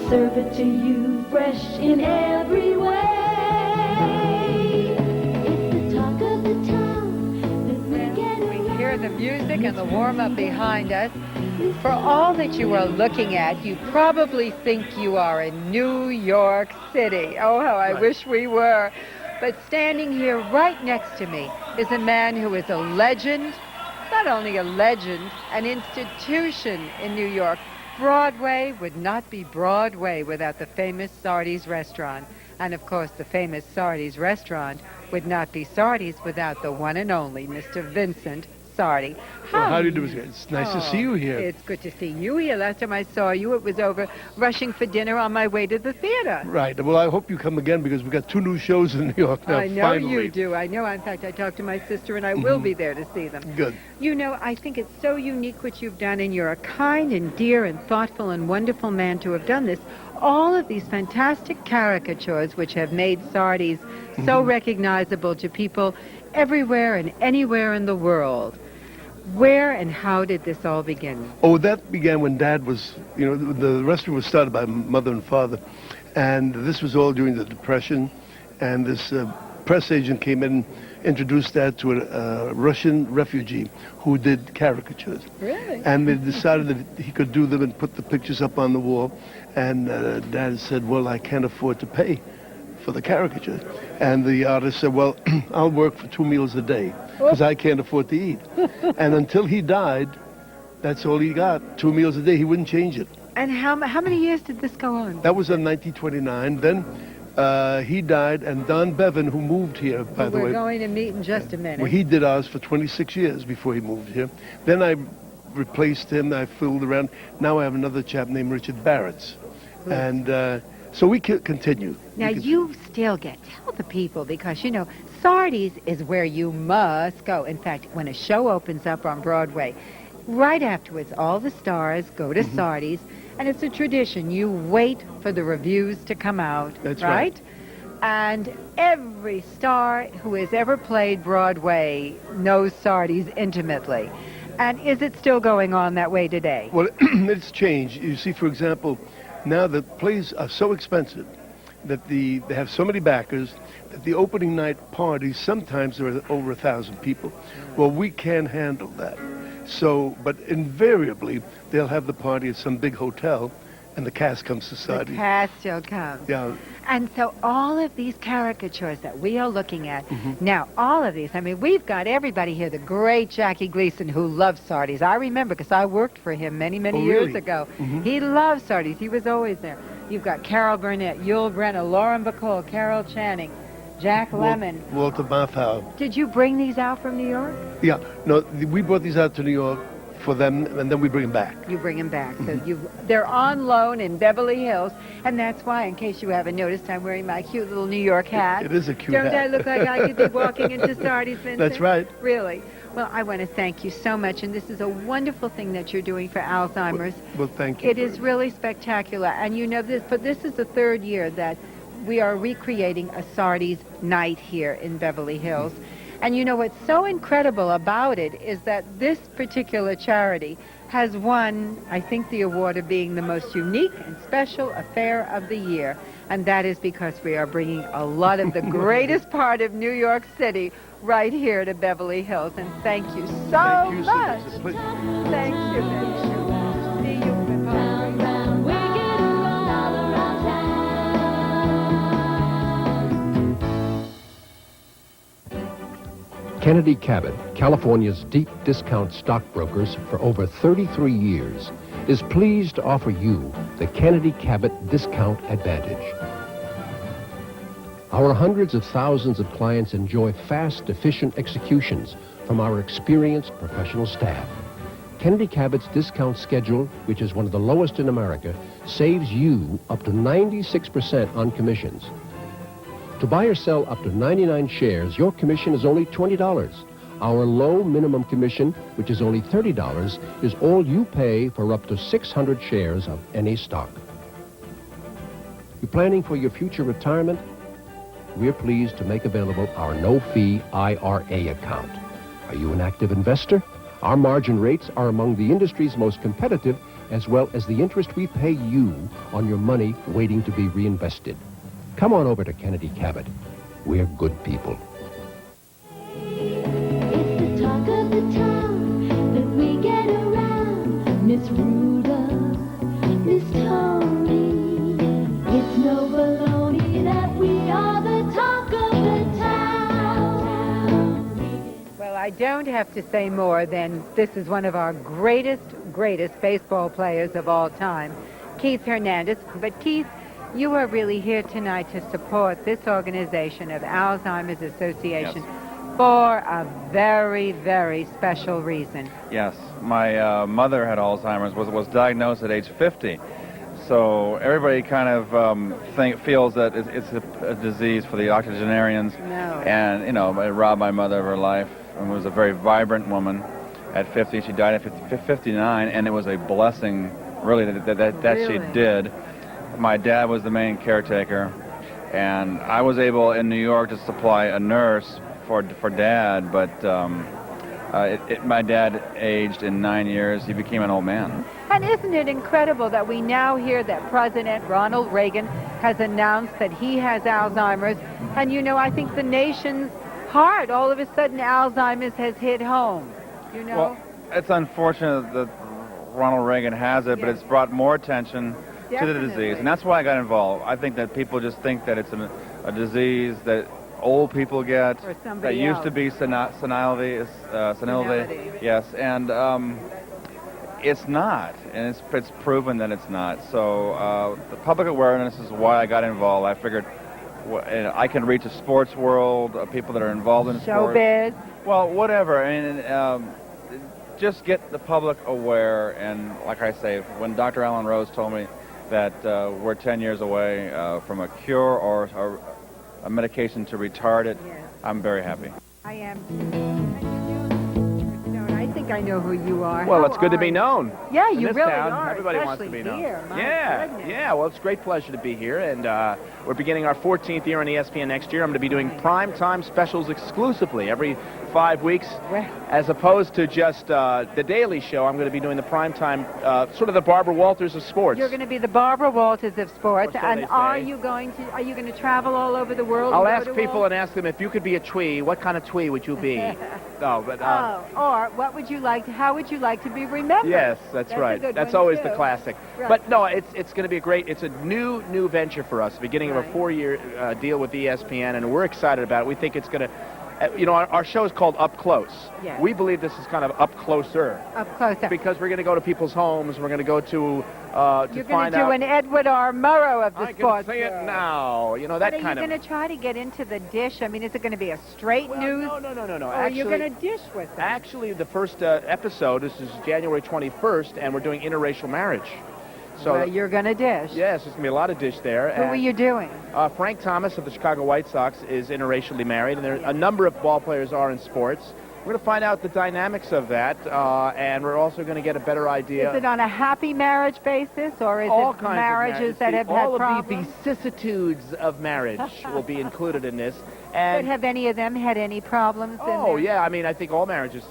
serve it to you fresh in every way. It's the talk of the town that we get We hear the music and the warm-up behind us. For all that you are looking at, you probably think you are in New York City. Oh, how I wish we were. But standing here right next to me is a man who is a legend, not only a legend, an institution in New York. Broadway would not be Broadway without the famous Sardi's restaurant. And of course, the famous Sardi's restaurant would not be Sardi's without the one and only Mr. Vincent Sardi. Well, how do you do? It's nice to see you here. It's good to see you here. Last time I saw you, it was over rushing for dinner on my way to the theater. Right. Well, I hope you come again because we've got 2 new shows in New York now, I know finally. you do. I know. In fact, I talked to my sister, and I will be there to see them. Good. You know, I think it's so unique what you've done, and you're a kind and dear and thoughtful and wonderful man to have done this. All of these fantastic caricatures which have made Sardi's so recognizable to people everywhere and anywhere in the world. Where and how did this all begin? Oh, that began when Dad was, the restaurant was started by Mother and Father, and this was all during the Depression, and this press agent came in, introduced Dad to a Russian refugee who did caricatures. Really? And they decided that he could do them and put the pictures up on the wall, and Dad said, well, I can't afford to pay for the caricature. And the artist said, well, I'll work for 2 meals a day because I can't afford to eat. And until he died, that's all he got, 2 meals a day. He wouldn't change it. And how many years did this go on? That was in 1929. Then he died, and Don Bevan, who moved here, by the way. We're going to meet in just a minute. Well, he did ours for 26 years before he moved here. Then I replaced him. I filled around. Now I have another chap named Richard Barrett's. And so we continue. Now, you still tell the people, because, Sardi's is where you must go. In fact, when a show opens up on Broadway, right afterwards, all the stars go to Sardi's, and it's a tradition. You wait for the reviews to come out. That's right. And every star who has ever played Broadway knows Sardi's intimately. And is it still going on that way today? Well, it's changed. You see, for example, now the plays are so expensive that they have so many backers that the opening night parties sometimes are over 1,000 people. Well, we can't handle that. So, but invariably, they'll have the party at some big hotel, and the cast comes to Sardi. The cast still comes. Yeah. And so all of these caricatures that we are looking at, now all of these, we've got everybody here, the great Jackie Gleason, who loves Sardi's. I remember because I worked for him many years ago. He loved Sardi's. He was always there. You've got Carol Burnett, Yul Brynner, Lauren Bacall, Carol Channing, Jack Lemmon. Walter Matthau. Did you bring these out from New York? Yeah. No, we brought these out to New York for them, and then we bring them back. You bring them back. So they're on loan in Beverly Hills, and that's why, in case you haven't noticed, I'm wearing my cute little New York hat. It is a cute hat. Don't I look like I could be walking into Sardi's, Vincent? That's right. Really. Well, I want to thank you so much, and this is a wonderful thing that you're doing for Alzheimer's. Well, thank you. It is really spectacular, and but this is the 3rd year that we are recreating a Sardi's night here in Beverly Hills. And what's so incredible about it is that this particular charity has won, I think, the award of being the most unique and special affair of the year. And that is because we are bringing a lot of the greatest part of New York City right here to Beverly Hills. And thank you so much. It's a pleasure. Thank you. See you. round, round, we get around all around town. Kennedy Cabot, California's deep discount stockbrokers for over 33 years, is pleased to offer you the Kennedy Cabot Discount Advantage. Our hundreds of thousands of clients enjoy fast, efficient executions from our experienced professional staff. Kennedy Cabot's discount schedule, which is one of the lowest in America, saves you up to 96% on commissions. To buy or sell up to 99 shares, your commission is only $20. Our low minimum commission, which is only $30, is all you pay for up to 600 shares of any stock. You planning for your future retirement? We're pleased to make available our no-fee IRA account. Are you an active investor? Our margin rates are among the industry's most competitive, as well as the interest we pay you on your money waiting to be reinvested. Come on over to Kennedy Cabot. We're good people. It's the talk of the town that we get around. Miss Rhoda, Miss Tony. It's no baloney that we are the talk of the town. Well, I don't have to say more than this is one of our greatest baseball players of all time, Keith Hernandez. But Keith, you are really here tonight to support this organization of Alzheimer's Association for a very, very special reason. Yes, my mother had Alzheimer's, was diagnosed at age 50. So everybody kind of feels that it's a disease for the octogenarians. No. And, you know, it robbed my mother of her life and was a very vibrant woman at 50. She died at 59, and it was a blessing, really, that she did. My dad was the main caretaker, and I was able in New York to supply a nurse for Dad, but my dad aged in 9 years. He became an old man. And isn't it incredible that we now hear that President Ronald Reagan has announced that he has Alzheimer's? And, you know, I think the nation's heart, all of a sudden, Alzheimer's has hit home, you know? Well, it's unfortunate that Ronald Reagan has it, but it's brought more attention to the disease, and that's why I got involved. I think that people just think that it's a disease that old people get, that used to be senility, yes, and it's not, and it's proven that it's not. So the public awareness is why I got involved. I figured I can reach a sports world, people that are involved in sports. Showbiz. Well, whatever. I mean, just get the public aware. And like I say, when Dr. Alan Rose told me that we're 10 years away from a cure or a medication to retard it, I'm very happy. I am. I think I know who you are. Well, How it's good to be are known. Yeah, in you this really town. are. Everybody wants to be especially known. here. My goodness. Yeah. Well, it's a great pleasure to be here, and we're beginning our 14th year on ESPN next year. I'm going to be doing primetime specials exclusively every 5 weeks, as opposed to just the Daily Show. I'm going to be doing the primetime, sort of the Barbara Walters of sports. You're going to be the Barbara Walters of sports, Or so and they are say. you going to travel all over the world? I'll ask people and ask them, if you could be a twee, what kind of twee would you be? No, but or what would you like? How would you like to be remembered? yes, that's a right. good That's one, always too. the classic. Right. But no, it's going to be it's a new venture for us, beginning of a 4-year deal with ESPN, and we're excited about it. We think it's going to, our show is called Up Close. Yes. We believe this is kind of up closer. Up close. Because we're going to go to people's homes. We're going to go to You're find going to do out. an Edward R. Murrow of the I can sports say it world. now. You know, But that are kind you of. going to try to get into the dish? I mean, is it going to be a straight news? No. Or Actually, you're going to dish with them? Actually, the first episode, this is January 21st, and we're doing interracial marriage. So well, you're going to dish. yes, there's going to be a lot of dish there. Who are you doing? Frank Thomas of the Chicago White Sox is interracially married, and there a number of ball players are in sports. We're going to find out the dynamics of that, and we're also going to get a better idea. Is it on a happy marriage basis, or is all it kinds marriages of that have had all of problems? the vicissitudes of marriage will be included in this. But And have any of them had any problems? in oh their- yeah, I mean, I think all marriages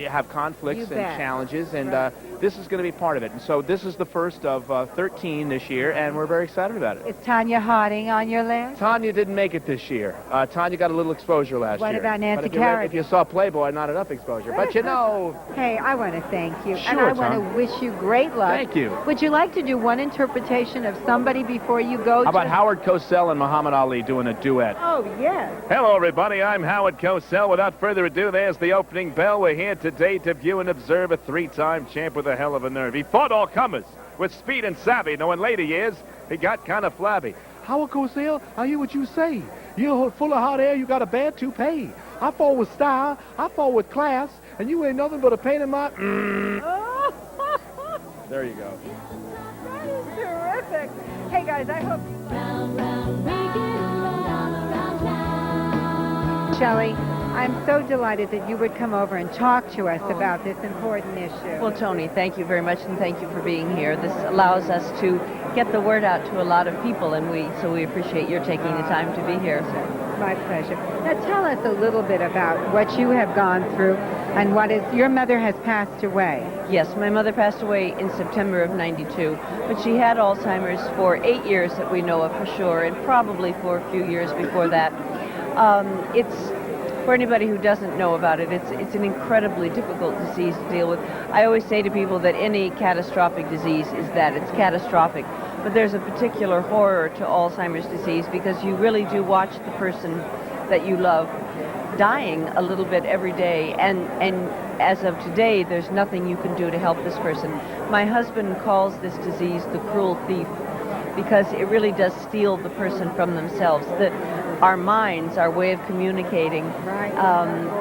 have conflicts You and bet. challenges, and Right. this is going to be part of it. And so this is the first of 13 this year, and we're very excited about it. Is Tanya Harding on your list? Tanya didn't make it this year. Tanya got a little exposure last What year. about Nancy But if you read- Kerrigan? if you saw Playboy, not enough exposure. But you know, Hey, I want to thank you. and Sure, I want Tom. to wish you great luck. Thank you. Would you like to do one interpretation of somebody before you go? how about to... Howard Cosell and Muhammad Ali doing a duet? Oh, yes. Hello, everybody. I'm Howard Cosell. Without further ado, there's the opening bell. We're here today to view and observe a 3-time champ with a hell of a nerve. He fought all comers with speed and savvy, though in later years, he got kind of flabby. Howard Cosell, I hear what you say. You're full of hot air, you got a bad toupee. I fought with style, I fought with class, and you ain't nothing but a pain in my... There you go. That is terrific. Hey, guys, I hope... Round, round, we get around, around town. Shelley, I'm so delighted that you would come over and talk to us about this important issue. Well, Tony, thank you very much, and thank you for being here. This allows us to get the word out to a lot of people, and we appreciate your taking the time to be here. My pleasure. Now tell us a little bit about what you have gone through and what is, your mother has passed away. Yes, my mother passed away in September of '92, but she had Alzheimer's for 8 years that we know of for sure, and probably for a few years before that. It's, for anybody who doesn't know about it, it's an incredibly difficult disease to deal with. I always say to people that any catastrophic disease is that, it's catastrophic. But there's a particular horror to Alzheimer's disease because you really do watch the person that you love dying a little bit every day, and as of today, there's nothing you can do to help this person. My husband calls this disease the cruel thief because it really does steal the person from themselves. Our minds, our way of communicating,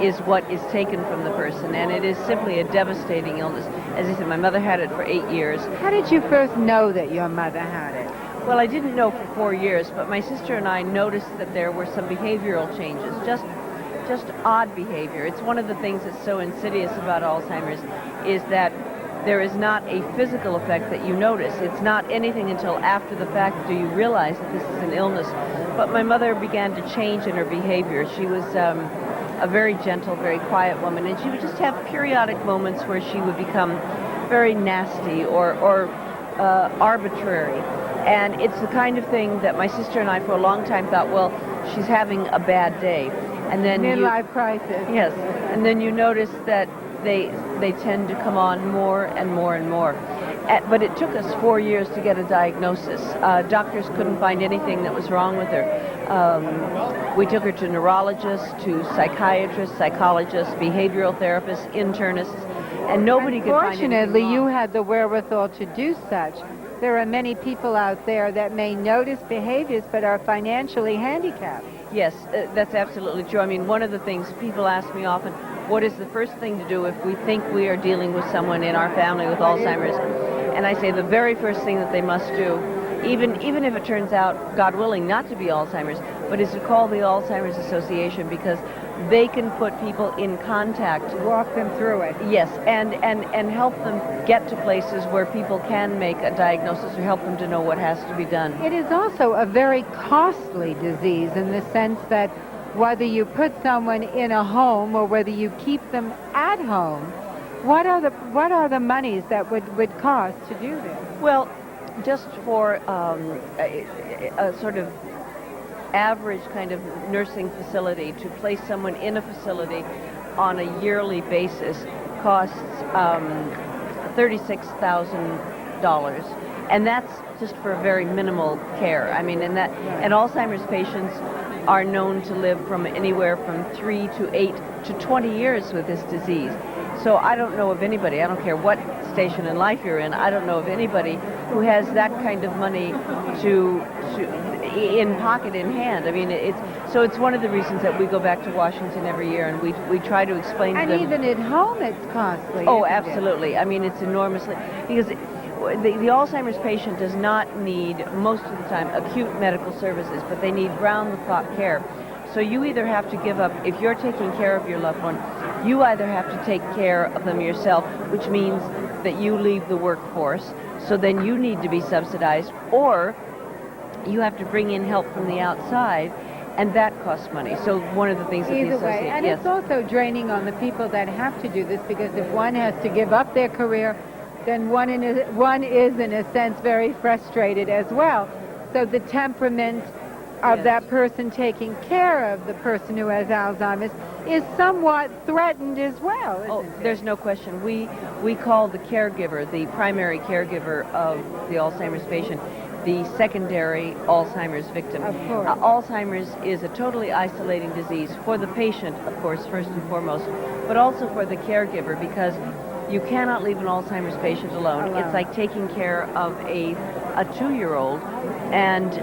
is what is taken from the person, and it is simply a devastating illness. As I said, my mother had it for 8 years. How did you first know that your mother had it? Well, I didn't know for 4 years, but my sister and I noticed that there were some behavioral changes, just odd behavior. It's one of the things that's so insidious about Alzheimer's is that there is not a physical effect that you notice. It's not anything until after the fact do you realize that this is an illness. But my mother began to change in her behavior. She was a very gentle, very quiet woman, and she would just have periodic moments where she would become very nasty or arbitrary. And it's the kind of thing that my sister and I for a long time thought, well, she's having a bad day. And then midlife crisis. Yes, and then you notice that they tend to come on more and more and more. But it took us 4 years to get a diagnosis. Doctors couldn't find anything that was wrong with her. We took her to neurologists, to psychiatrists, psychologists, behavioral therapists, internists, and nobody could find anything wrong. Fortunately, you had the wherewithal to do such. There are many people out there that may notice behaviors but are financially handicapped. Yes, that's absolutely true. I mean, one of the things people ask me often, what is the first thing to do if we think we are dealing with someone in our family with Alzheimer's? And I say the very first thing that they must do, even if it turns out, God willing, not to be Alzheimer's, but is to call the Alzheimer's Association, because they can put people in contact. Walk them through it. Yes, and help them get to places where people can make a diagnosis or help them to know what has to be done. It is also a very costly disease in the sense that whether you put someone in a home or whether you keep them at home, what are the monies that would cost to do this? Well, just for a sort of average kind of nursing facility, to place someone in a facility on a yearly basis costs $36,000, and that's just for very minimal care. I mean, and Alzheimer's patients are known to live from anywhere from 3 to 8 to 20 years with this disease. So I don't know of anybody, I don't care what station in life you're in, I don't know of anybody who has that kind of money to in pocket, in hand. I mean, it's one of the reasons that we go back to Washington every year, and we try to explain to them. And even at home it's costly. Oh, absolutely. I mean, it's enormously, because the Alzheimer's patient does not need, most of the time, acute medical services, but they need round-the-clock care. So you either have to give up, if you're taking care of your loved one, you either have to take care of them yourself, which means that you leave the workforce, so then you need to be subsidized, or you have to bring in help from the outside, and that costs money. So one of the things that the Either way, and yes. it's also draining on the people that have to do this, because if one has to give up their career, then one is, in a sense, very frustrated as well. So the temperament of that person taking care of the person who has Alzheimer's is somewhat threatened as well, isn't it? There's no question. We call the caregiver, the primary caregiver of the Alzheimer's patient, the secondary Alzheimer's victim. Of course. Alzheimer's is a totally isolating disease for the patient, of course, first and foremost, but also for the caregiver, because you cannot leave an Alzheimer's patient alone. It's like taking care of a 2-year-old, and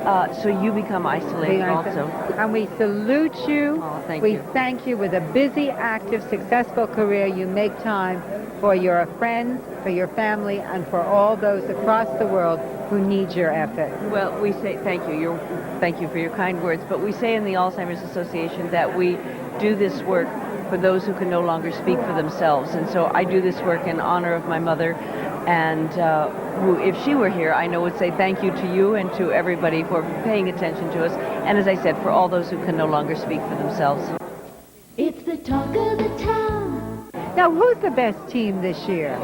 so you become isolated also. And we salute you. Oh, thank we you. thank you. With a busy, active, successful career, you make time for your friends, for your family, and for all those across the world who need your effort. Well, we say thank you. Thank you for your kind words. But we say in the Alzheimer's Association that we do this work for those who can no longer speak for themselves. And so I do this work in honor of my mother, and who, if she were here, I know would say thank you to you and to everybody for paying attention to us and as I said, for all those who can no longer speak for themselves. It's the talk of the town. Now, who's the best team this year?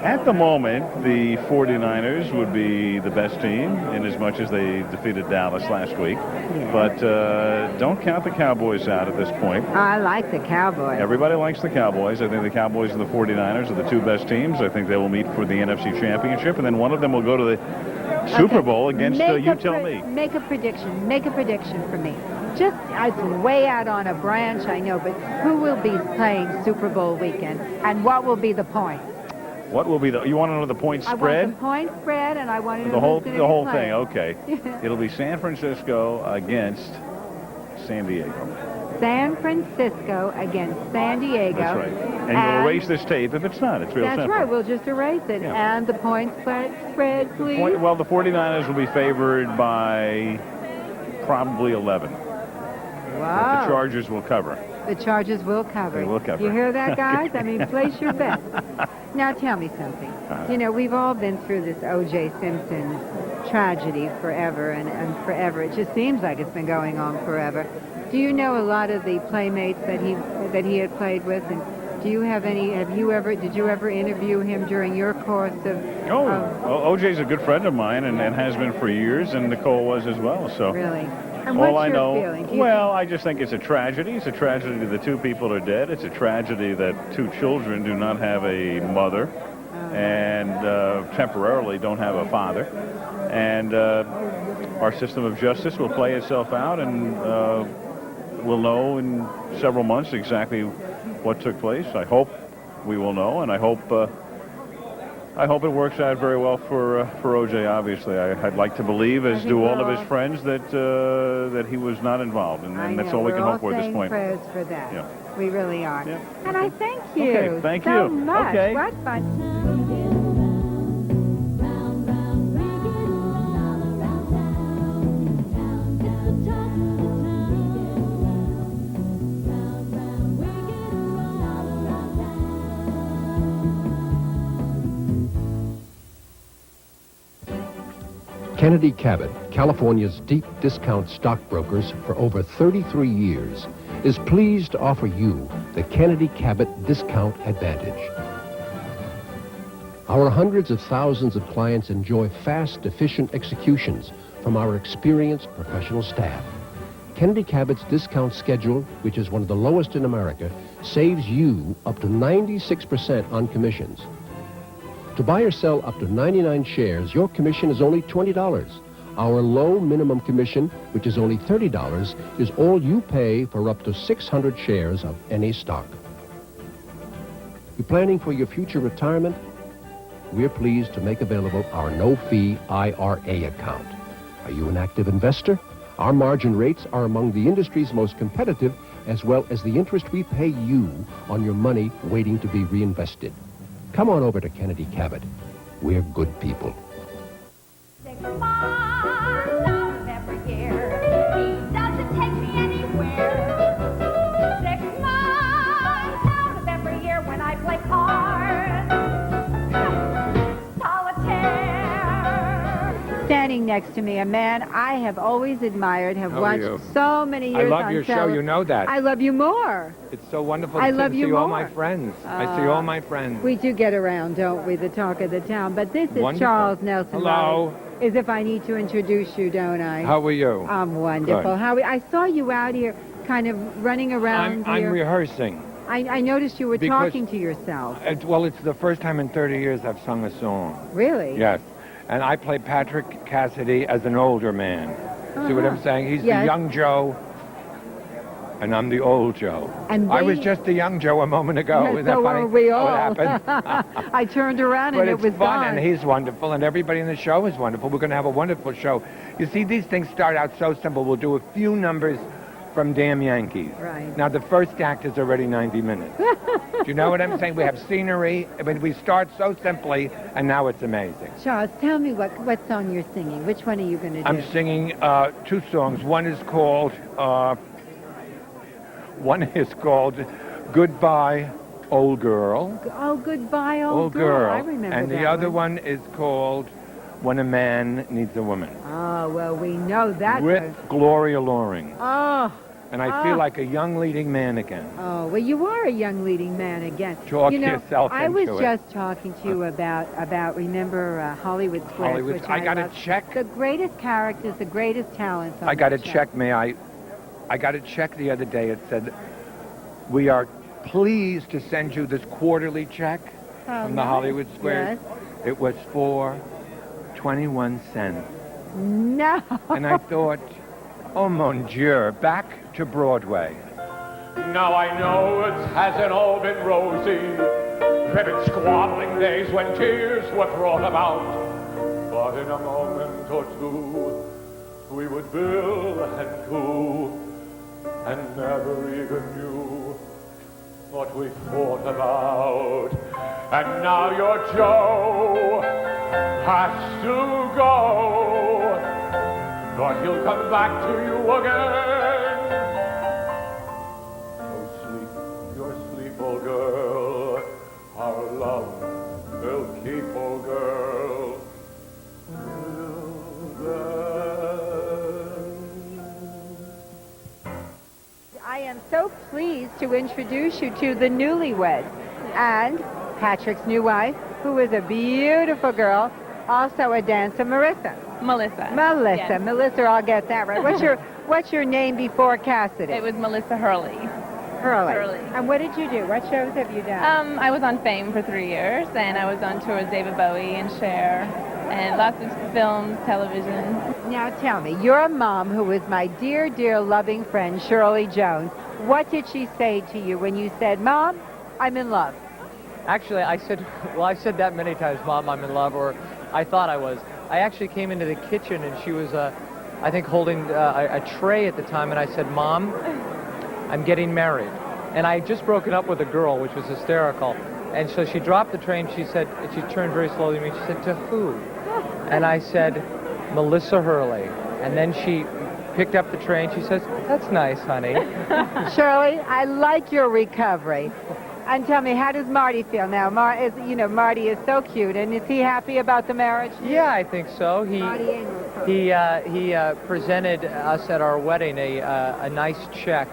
At the moment, the 49ers would be the best team in as much as they defeated Dallas last week. Yeah. But don't count the Cowboys out at this point. I like the Cowboys. Everybody likes the Cowboys. I think the Cowboys and the 49ers are the two best teams. I think they will meet for the NFC Championship, and then one of them will go to the Super Bowl against you tell me. Make a prediction. Make a prediction for me. Just, it's way out on a branch, I know, but who will be playing Super Bowl weekend, and what will be the point? What will be you want to know the point I spread? want the point spread, and I want to know the whole who's gonna be thing. playing. Okay. It'll be San Francisco against San Diego. San Francisco against San Diego. That's right. And you'll erase this tape if it's not. It's real simple. That's right. We'll just erase it. Yeah. And the point spread, please. Well, the 49ers will be favored by probably 11. Wow. The Chargers will cover. The Chargers will cover. They will cover. You hear that, guys? I mean, place your bet. Now, tell me something. You know, we've all been through this O.J. Simpson tragedy forever and forever. It just seems like it's been going on forever. Do you know a lot of the playmates that he had played with? And do you have any? Did you ever interview him during your course of? O.J.'s a good friend of mine and has been for years, and Nicole was as well. So really. And all what's I your know, feeling? I just think it's a tragedy. It's a tragedy that two people are dead. It's a tragedy that two children do not have a mother and temporarily don't have a father. And our system of justice will play itself out, and we'll know in several months exactly what took place. I hope we will know, and I hope it works out very well for O.J., obviously. I'd like to believe, as do all of his friends, that he was not involved, and that's all we can hope for at this point. We're all saying prayers for that. Yeah. We really are. Yeah. And I thank you Okay, thank so you. much. Okay. What fun. Kennedy Cabot, California's deep discount stockbrokers for over 33 years, is pleased to offer you the Kennedy Cabot Discount Advantage. Our hundreds of thousands of clients enjoy fast, efficient executions from our experienced professional staff. Kennedy Cabot's discount schedule, which is one of the lowest in America, saves you up to 96% on commissions. To buy or sell up to 99 shares, your commission is only $20. Our low minimum commission, which is only $30, is all you pay for up to 600 shares of any stock. You planning for your future retirement? We're pleased to make available our no-fee IRA account. Are you an active investor? Our margin rates are among the industry's most competitive, as well as the interest we pay you on your money waiting to be reinvested. Come on over to Kennedy Cabot. We're good people. 6 months out of every year, he doesn't take me anywhere. 6 months out of every year when I play cards, solitaire. Standing next to me, a man I have always admired, have How are watched you? so many years I love on your show, tele- you know that. I love you more. It's so wonderful I to love see you all more. my friends. I see all my friends. We do get around, don't we, the talk of the town. But this is Wonderful. Charles Nelson. Hello. Riley. As if I need to introduce you, don't I? How are you? I'm wonderful. Good. I saw you out here kind of running around I'm here. rehearsing. I noticed you were Because- talking to yourself. Well, it's the first time in 30 years I've sung a song. Really? Yes. And I play Patrick Cassidy as an older man. See what I'm saying? He's Yes. the young Joe, and I'm the old Joe. And I they- was just the young Joe a moment ago. Yes, Isn't that so funny? were we all. What happened? I turned around But and it it's was fun, gone. and he's wonderful, and everybody in the show is wonderful. We're going to have a wonderful show. You see, these things start out so simple. We'll do a few numbers from Damn Yankees. Right. Now, the first act is already 90 minutes. Do you know what I'm saying? We have scenery. I mean, we start so simply, and now it's amazing. Charles, tell me what song you're singing. Which one are you going to do? I'm singing 2 songs. One is called Goodbye, Old Girl. Oh, Goodbye, Old Old Girl. I remember And that the other one is called when a man needs a woman. Oh, well, we know that. With Gloria Loring. Oh. And I feel like a young leading man again. Oh, well, you are a young leading man again. Talk yourself I was into it. just talking to you about remember Hollywood Squares, Hollywood. which I got to love. check. The greatest characters, the greatest talents. On I got to that show. check. I got to check the other day. It said, "We are pleased to send you this quarterly check from the nice. Hollywood Squares." Yes. It was for 21 cents. No. And I thought, oh mon Dieu, back to Broadway. Now I know it hasn't all been rosy. There've been squabbling days when tears were thrown about. But in a moment or two, we would bill and coo, and never even knew what we fought about. And now your Joe has to go, but he'll come back to you again. Oh, sleep your sleep, old girl. Our love will keep, old girl. I am so pleased to introduce you to the newlyweds and Patrick's new wife, who is a beautiful girl, also a dancer, Melissa. Melissa. Yes. Melissa, I'll get that right. What's your name before Cassidy? It was Melissa Hurley. Hurley. And what did you do? What shows have you done? I was on Fame for 3 years, and I was on tour with David Bowie and Cher, and lots of films, television. Now tell me, your mom, who was my dear, dear loving friend, Shirley Jones, what did she say to you when you said, Mom, I'm in love? Actually, I've said that many times, Mom, I'm in love, or I thought I was. I actually came into the kitchen, and she was, I think, holding a tray at the time, and I said, Mom, I'm getting married. And I had just broken up with a girl, which was hysterical. And so she dropped the tray, and she said, she turned very slowly to me, she said, to who? And I said, Melissa Hurley. And then she picked up the tray, and she says, that's nice, honey. Shirley, I like your recovery. And tell me, how does Marty feel now? Marty is so cute, and is he happy about the marriage? Yeah, I think so. Marty and He presented us at our wedding a nice check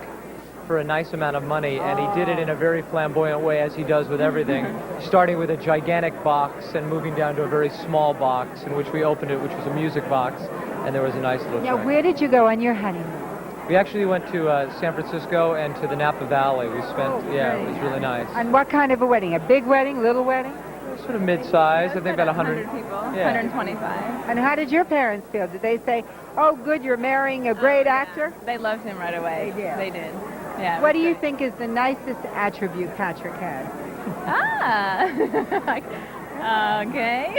for a nice amount of money, and he did it in a very flamboyant way, as he does with everything, starting with a gigantic box and moving down to a very small box, in which we opened it, which was a music box, and there was a nice little Now, check. where did you go on your honeymoon? We actually went to San Francisco and to the Napa Valley. We spent, it was really nice. And what kind of a wedding? A big wedding, little wedding? Sort of mid-size, I think about 100 people, yeah. 125. And how did your parents feel? Did they say, oh, good, you're marrying a great actor? They loved him right away. They did. Yeah. What do you think is the nicest attribute Patrick has? Okay.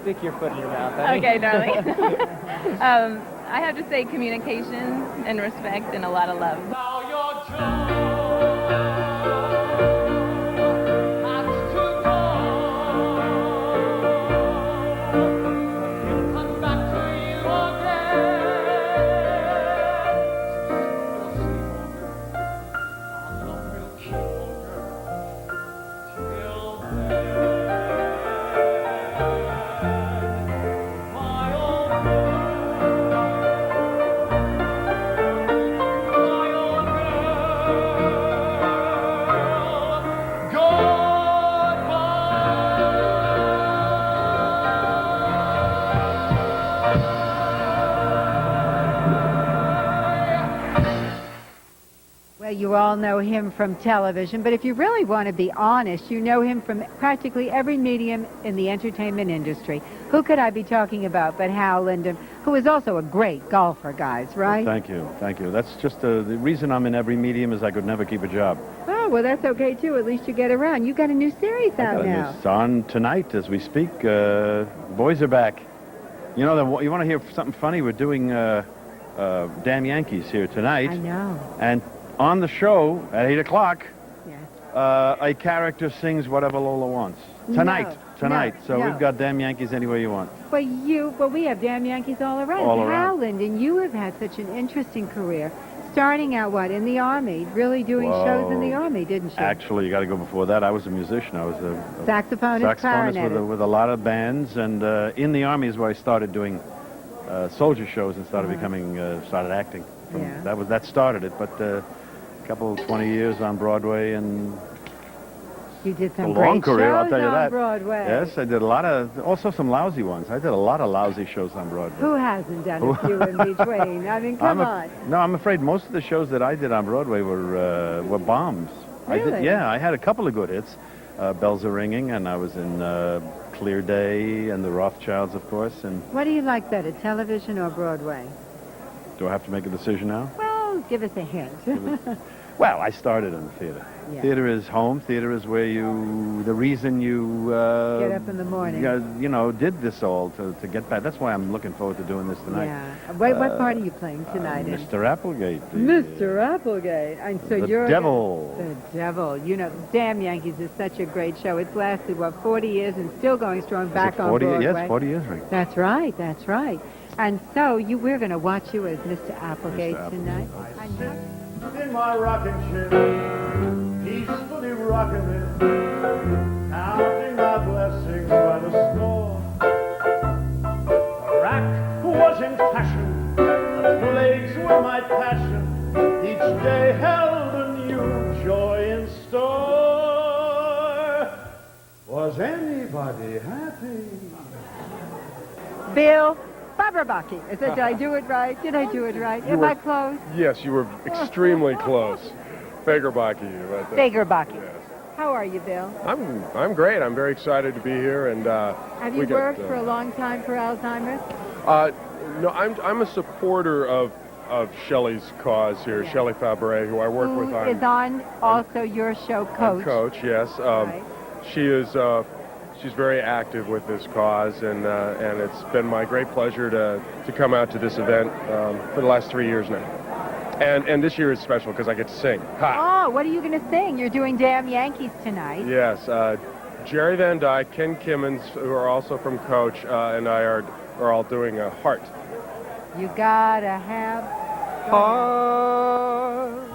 Stick your foot in your mouth, honey. Okay, darling. I have to say communication and respect and a lot of love. Now your You all know him from television, but if you really want to be honest, you know him from practically every medium in the entertainment industry. Who could I be talking about but Hal Linden, who is also a great golfer, guys, right? Thank you. That's just the reason I'm in every medium is I could never keep a job. Oh, well, that's okay, too. At least you get around. You got a new series out now. It's on tonight as we speak. Boys are back. You know, you want to hear something funny? We're doing Damn Yankees here tonight. I know. And on the show at 8 o'clock, yes. A character sings whatever Lola wants. Tonight. So we've got Damn Yankees anywhere you want. Well, we have Damn Yankees all around. All around. Hal Linden, you have had such an interesting career. starting out, what, in the Army, really doing shows in the Army, didn't you? Actually, you got to go before that. I was a musician. I was a Saxophonist, clarinetist. with a lot of bands, and in the Army is where I started doing soldier shows and started started acting. That started it, but a couple 20 years on Broadway and you did some a long great career, I'll shows tell you on that. Broadway. Yes, I did a lot of, also some lousy ones. I did a lot of lousy shows on Broadway. Who hasn't done a few in between? I mean, come on. No, I'm afraid most of the shows that I did on Broadway were bombs. Really? I had a couple of good hits. Bells Are Ringing, and I was in Clear Day and The Rothschilds, of course. And What do you like better, television or Broadway? do I have to make a decision now? Well, give us a hint. Well, I started in the theater. Yeah. Theater is home. Theater is where the reason you Get up in the morning. did this all to get back. That's why I'm looking forward to doing this tonight. Yeah. Wait, what part are you playing tonight? Mr. Applegate. Mr. Applegate. And so The you're Devil. The Devil. You know, Damn Yankees is such a great show. It's lasted 40 years and still going strong back on 40, Broadway. yes, 40 years, right. That's right. That's right. And so we're going to watch you as Mr. Applegate tonight. In my rocking chair, peacefully rocking it, counting my blessings by the score. The rack was in fashion, the blades were my passion. Each day held a new joy in store. Was anybody happy? Bill FAGERBAKKE. Did I do it right? Did I do it right? Am I close? Yes, you were extremely close. FAGERBAKKE. FAGERBAKKE. How are you, Bill? I'm great. I'm very excited to be here. And have you worked for a long time for Alzheimer's? No, I'm a supporter of Shelley's cause here. Yeah. Shelley Fabre, who I work with. Is on also your show, Coach. I'm Coach, yes. Right. She is. She's very active with this cause, and it's been my great pleasure to come out to this event for the last 3 years now. And this year is special because I get to sing. Ha. Oh, what are you going to sing? You're doing Damn Yankees tonight. Yes. Jerry Van Dyke, Ken Kimmons, who are also from Coach, and I are all doing a Heart. You gotta have Heart.